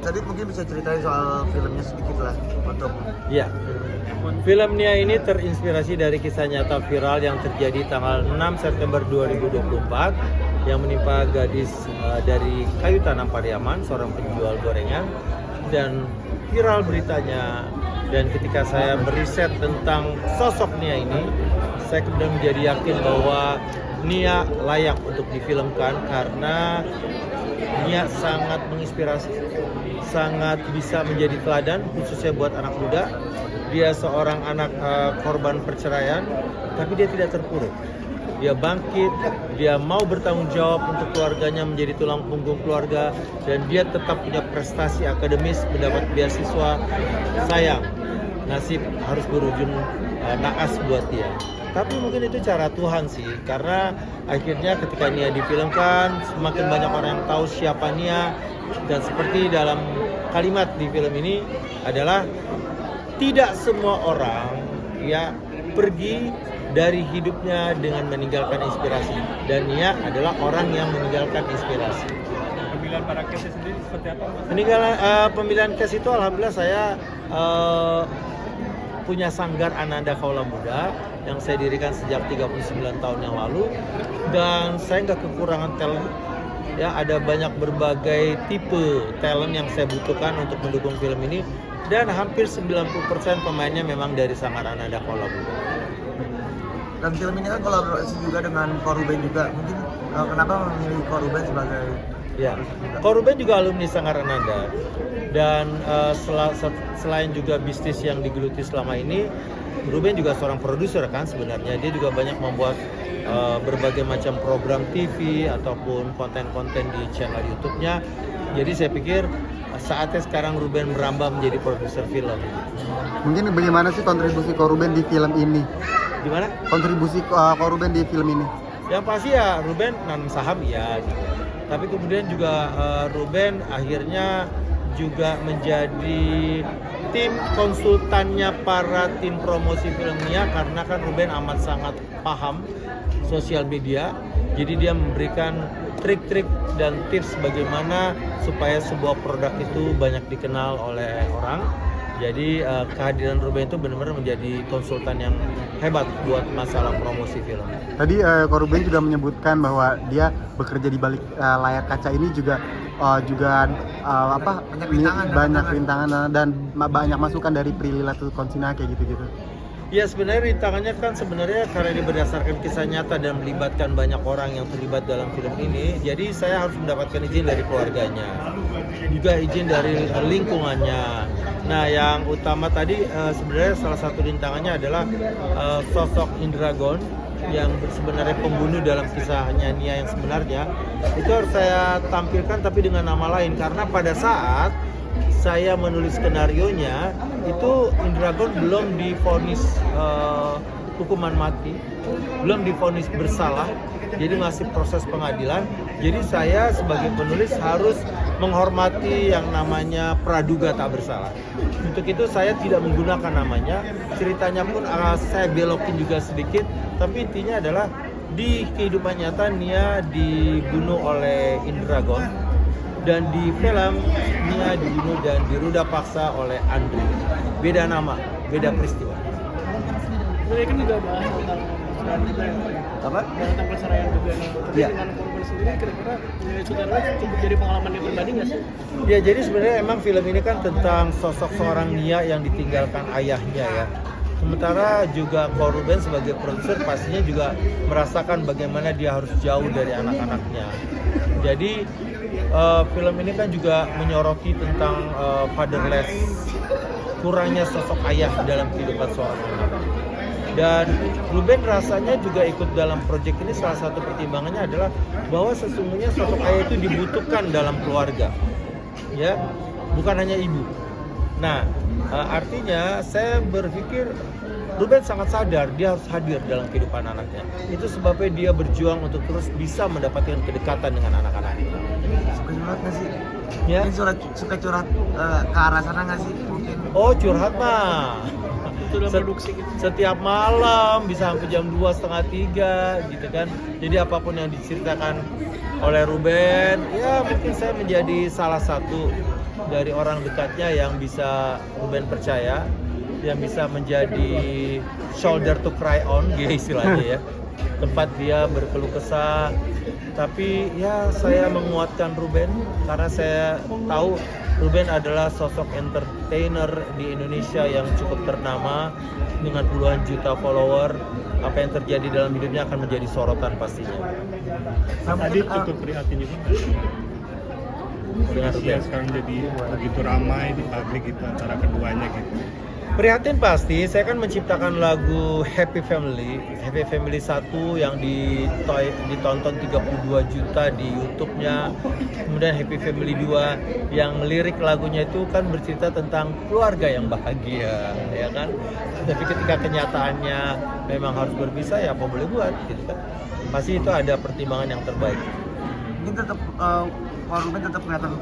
Tadi mungkin bisa ceritain soal filmnya sedikit lah untuk Ya, film Nia ini terinspirasi dari kisah nyata viral yang terjadi tanggal 6 September 2024 yang menimpa gadis dari Kayu Tanam Pariaman, seorang penjual gorengan, dan viral beritanya. Dan ketika saya beriset tentang sosok Nia ini, saya kemudian menjadi yakin bahwa Nia layak untuk difilmkan karena Nia sangat menginspirasi, sangat bisa menjadi teladan khususnya buat anak muda. Dia seorang anak korban perceraian, tapi dia tidak terpuruk. Dia bangkit, dia mau bertanggung jawab untuk keluarganya, menjadi tulang punggung keluarga, dan dia tetap punya prestasi akademis, mendapat beasiswa. Sayang, nasib harus berujung naas buat dia. Tapi mungkin itu cara Tuhan sih, karena akhirnya ketika Nia difilmkan, semakin banyak orang yang tahu siapa Nia. Dan seperti dalam kalimat di film ini adalah tidak semua orang ya pergi dari hidupnya dengan meninggalkan inspirasi. Dan Nia adalah orang yang meninggalkan inspirasi. Pemilihan para case sendiri seperti apa, Mas? Pemilihan case itu alhamdulillah saya punya sanggar Ananda Kaula Muda yang saya dirikan sejak 39 tahun yang lalu, dan saya nggak kekurangan talent. Ya, ada banyak berbagai tipe talent yang saya butuhkan untuk mendukung film ini, dan hampir 90% pemainnya memang dari sanggar Ananda Kaula Muda. dan film ini kan kolaborasi juga dengan Koruben juga. Mungkin kenapa memilih Koruben sebagai Ya, Koruben juga alumni Sanggar Ananda, dan selain juga bisnis yang digeluti selama ini, Ruben juga seorang produser kan sebenarnya. Dia juga banyak membuat berbagai macam program TV ataupun konten-konten di channel YouTube-nya. Jadi saya pikir saatnya sekarang Ruben merambah menjadi produser film. Mungkin bagaimana sih kontribusi Koruben di film ini? Gimana? Kontribusi Koruben di film ini? Yang pasti ya Ruben nanam saham ya gitu. Tapi kemudian juga Ruben akhirnya juga menjadi tim konsultannya para tim promosi filmnya, karena kan Ruben amat sangat paham sosial media. Jadi dia memberikan trik-trik dan tips bagaimana supaya sebuah produk itu banyak dikenal oleh orang. Jadi kehadiran Ruben itu benar-benar menjadi konsultan yang hebat buat masalah promosi film. Tadi Koruben juga menyebutkan bahwa dia bekerja di balik layar kaca ini juga banyak rintangan dan banyak masukan dari Prilly Latuconsina kayak gitu-gitu. Ya, sebenarnya rintangannya kan karena ini berdasarkan kisah nyata dan melibatkan banyak orang yang terlibat dalam film ini. Jadi saya harus mendapatkan izin dari keluarganya, juga izin dari lingkungannya. Nah, yang utama tadi sebenarnya salah satu rintangannya adalah sosok Indragon yang sebenarnya pembunuh dalam kisahnya Nia yang sebenarnya. Itu harus saya tampilkan tapi dengan nama lain, karena pada saat saya menulis skenarionya itu Indragon belum divonis hukuman mati, belum divonis bersalah, jadi masih proses pengadilan. Jadi saya sebagai penulis harus menghormati yang namanya praduga tak bersalah. Untuk itu saya tidak menggunakan namanya, ceritanya pun saya belokin juga sedikit, tapi intinya adalah di kehidupan nyata Nia dibunuh oleh Indragon, dan di film Nia dibunuh dan diruda paksa oleh Andri. Beda nama, beda peristiwa. Mereka kan juga bahas tentang perceraian juga ya. Apa? Tentang perceraian juga. Tapi Ya. dengan korban sendiri kira-kira saudara cukup jadi pengalaman yang pribadi nggak sih? Ya, jadi sebenarnya emang film ini kan tentang sosok seorang Nia yang ditinggalkan ayahnya ya. Sementara juga Koruben sebagai produser pastinya juga merasakan bagaimana dia harus jauh dari anak-anaknya. Jadi film ini kan juga menyoroti tentang fatherless, kurangnya sosok ayah dalam kehidupan seorang anak. Dan Ruben rasanya juga ikut dalam proyek ini, salah satu pertimbangannya adalah bahwa sesungguhnya sosok ayah itu dibutuhkan dalam keluarga, ya, bukan hanya ibu. Nah, artinya saya berpikir Ruben sangat sadar dia harus hadir dalam kehidupan anaknya. Itu sebabnya dia berjuang untuk terus bisa mendapatkan kedekatan dengan anak-anaknya. suka curhat nggak sih? Ya. Mungkin suka curhat ke arah sana nggak sih? Mungkin. Oh, curhat mah. Itu dalam produksi gitu. Setiap malam bisa sampai jam 2, setengah 3 gitu kan. Jadi apapun yang diceritakan oleh Ruben, ya mungkin saya menjadi salah satu dari orang dekatnya yang bisa Ruben percaya, yang bisa menjadi shoulder to cry on, gitu istilahnya ya. Tempat dia berkeluh kesah. Tapi ya saya menguatkan Ruben karena saya tahu Ruben adalah sosok entertainer di Indonesia yang cukup ternama dengan puluhan juta follower. Apa yang terjadi dalam hidupnya akan menjadi sorotan pastinya. Tadi cukup prihatin juga Dengan yang Ruben. sekarang jadi begitu ramai di publik itu antara keduanya gitu. Prihatin pasti, saya kan menciptakan lagu Happy Family 1 yang ditonton 32 juta di YouTube-nya. Kemudian Happy Family 2 yang lirik lagunya itu kan bercerita tentang keluarga yang bahagia, ya kan? Tapi ketika kenyataannya memang harus berpisah, ya apa boleh buat gitu kan. Pasti itu ada pertimbangan yang terbaik. Mungkin tetap Ko Ruben tetap kelihatan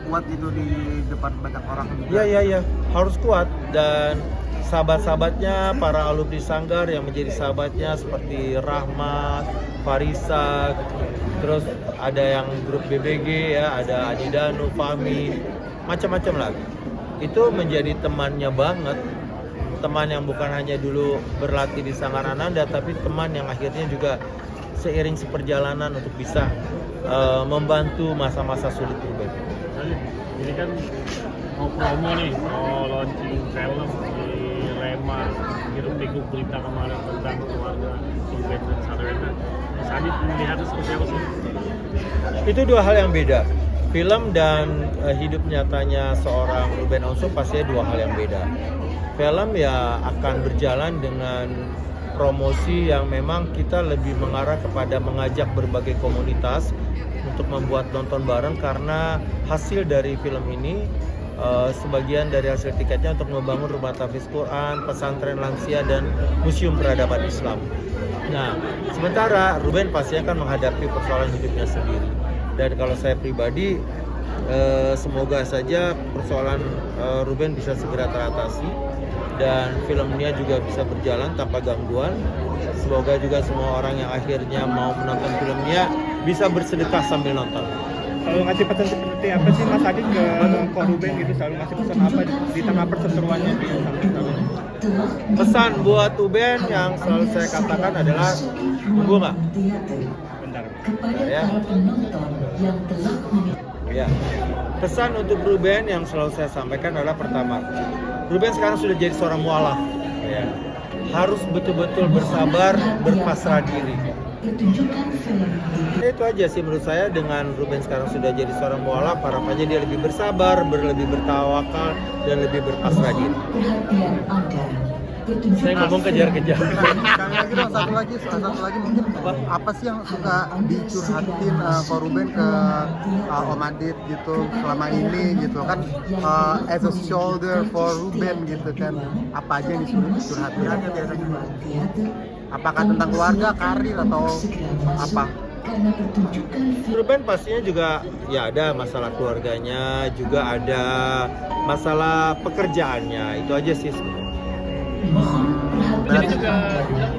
kuat gitu di depan banyak orang juga. Iya, harus kuat. Dan sahabat-sahabatnya, para alumni Sanggar yang menjadi sahabatnya seperti Rahmat, Farisa, terus ada yang grup BBG ya, ada Adi Danu, Fahmi, macam-macam lagi. Itu menjadi temannya banget. Teman yang bukan hanya dulu berlatih di Sanggar Ananda, tapi teman yang akhirnya juga seiring seperjalanan untuk bisa membantu masa-masa sulit Ruben. Ini kan mau promo nih, mau launching film di Rema, hiruk pikuk berita kemarin tentang keluarga Ruben dan Sarwena. Mas Adit melihatnya seperti apa sih? Itu dua hal yang beda. Film dan hidup nyatanya seorang Ruben Onsu pastinya dua hal yang beda. Film ya akan berjalan dengan promosi yang memang kita lebih mengarah kepada mengajak berbagai komunitas untuk membuat nonton bareng, karena hasil dari film ini sebagian dari hasil tiketnya untuk membangun rumah tahfiz Quran, pesantren lansia, dan museum peradaban Islam. Nah, sementara Ruben pastinya akan menghadapi persoalan hidupnya sendiri. Dan kalau saya pribadi, semoga saja persoalan Ruben bisa segera teratasi dan filmnya juga bisa berjalan tanpa gangguan. Semoga juga semua orang yang akhirnya mau menonton filmnya bisa bersedekah sambil nonton. Kalau ngasih pesan seperti apa sih Mas Adit ke Ko Ruben gitu, selalu ngasih pesan apa di tengah perseteruannya di Pesan buat Ruben yang selalu saya katakan adalah, tunggu nggak? Bentar. Ya. Ya. Pesan untuk Ruben yang selalu saya sampaikan adalah, pertama, Ruben sekarang sudah jadi seorang mualaf. Ya. Harus betul-betul bersabar, berpasrah diri. Itu aja sih menurut saya. Dengan Ruben sekarang sudah jadi seorang mualaf, harapannya dia lebih bersabar, lebih bertawakal, dan lebih berpasrah diri. Saya ngomong kejar-kejar. Sekali lagi dong, satu lagi mungkin apa sih yang suka dicurhatin Ko Ruben ke Om Adit gitu selama ini gitu kan, as a shoulder for Ruben gitu kan, apa aja yang dicurhatin biasanya? Apakah tentang keluarga, karir, atau apa? Ruben pastinya juga ya ada masalah keluarganya, juga ada masalah pekerjaannya, itu aja sih sebenarnya. Jadi juga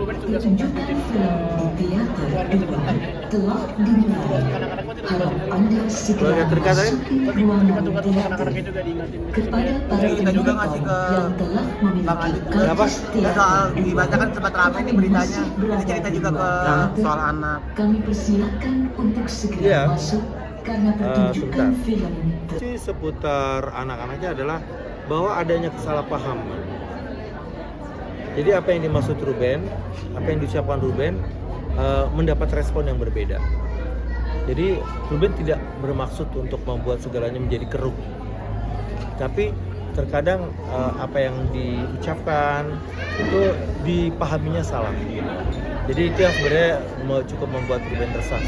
Ruben juga sempat bikin keluarga terbentak ya. Anak-anak mah tidak dibahas. Keluarga terkadang Dibantu-bantu anak-anaknya juga diingatin. Kita juga ngasih ke Bang Adit. Kenapa? Ya, soal dibacakan sempat ramai nih beritanya. Ini cerita juga ke Soal anak. Kami persilakan untuk segera Iya. masuk karena pertunjukan sebentar. film. Seputar anak-anaknya adalah bahwa adanya kesalahpahaman. Jadi apa yang dimaksud Ruben, apa yang diucapkan Ruben mendapat respon yang berbeda. Jadi Ruben tidak bermaksud untuk membuat segalanya menjadi keruh. Tapi terkadang apa yang diucapkan itu dipahaminya salah. Jadi itu yang sebenarnya cukup membuat Ruben resah.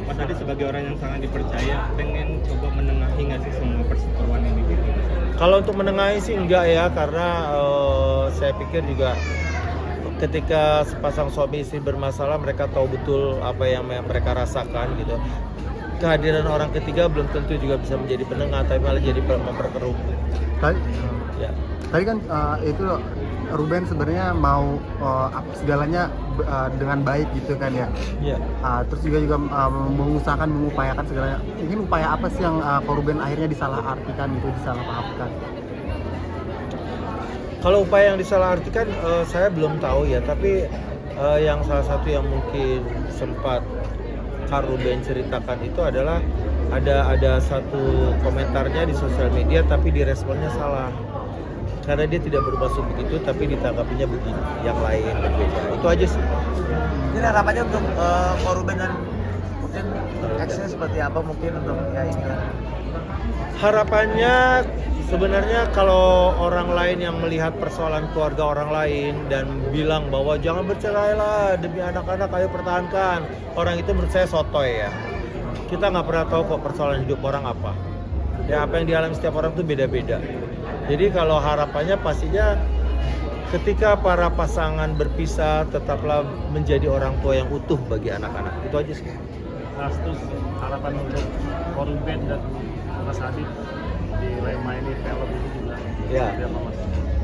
Mas Adit sebagai orang yang sangat dipercaya, pengen coba menengahi nggak sih semua perseteruan ini gitu? Kalau untuk menengahi sih enggak ya, karena saya pikir juga ketika sepasang suami istri bermasalah, mereka tahu betul apa yang mereka rasakan gitu. Kehadiran orang ketiga belum tentu juga bisa menjadi penengah, tapi malah jadi memperkeruh. Tadi kan itu Ruben sebenarnya mau segalanya dengan baik gitu kan ya. Ya. Terus juga mengusahakan, mengupayakan segalanya. Mungkin upaya apa sih yang Koruben akhirnya disalahartikan gitu, disalahpahamkan? Kalau upaya yang disalahartikan saya belum tahu ya, tapi yang salah satu yang mungkin sempat Kak Ruben ceritakan itu adalah ada satu komentarnya di sosial media tapi diresponnya salah. Karena dia tidak bermaksud begitu tapi ditanggapinya begini, yang lain berbeda. Itu aja sih. Jadi harapannya untuk Koruben dan mungkin actionnya seperti apa mungkin untuk ya ini kan. Harapannya sebenarnya kalau orang lain yang melihat persoalan keluarga orang lain dan bilang bahwa jangan bercerai lah demi anak-anak, ayo pertahankan. Orang itu menurut saya sotoy ya. Kita nggak pernah tahu kok persoalan hidup orang apa. Ya apa yang dialami setiap orang itu beda-beda. Jadi kalau harapannya pastinya ketika para pasangan berpisah tetaplah menjadi orang tua yang utuh bagi anak-anak. Itu aja sih. Rastus, harapan untuk Koruben dan Mas Adit di Lema ini, film ini juga Ya. seperti apa, Mas?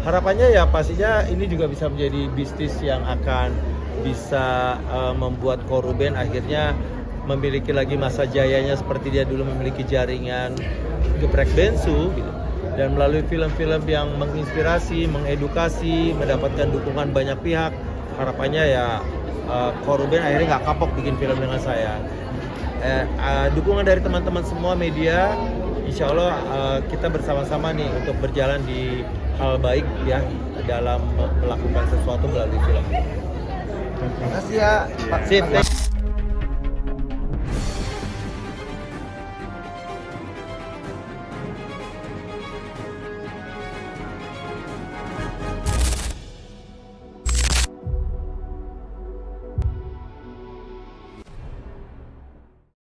Harapannya ya pastinya ini juga bisa menjadi bisnis yang akan bisa membuat Koruben akhirnya memiliki lagi masa jayanya seperti dia dulu memiliki jaringan geprek bensu gitu. Dan melalui film-film yang menginspirasi, mengedukasi, mendapatkan dukungan banyak pihak, harapannya ya Koruben akhirnya nggak kapok bikin film dengan saya. Dukungan dari teman-teman semua media, insya Allah kita bersama-sama nih untuk berjalan di hal baik ya dalam melakukan sesuatu melalui film. Terima kasih ya Pak. Sip.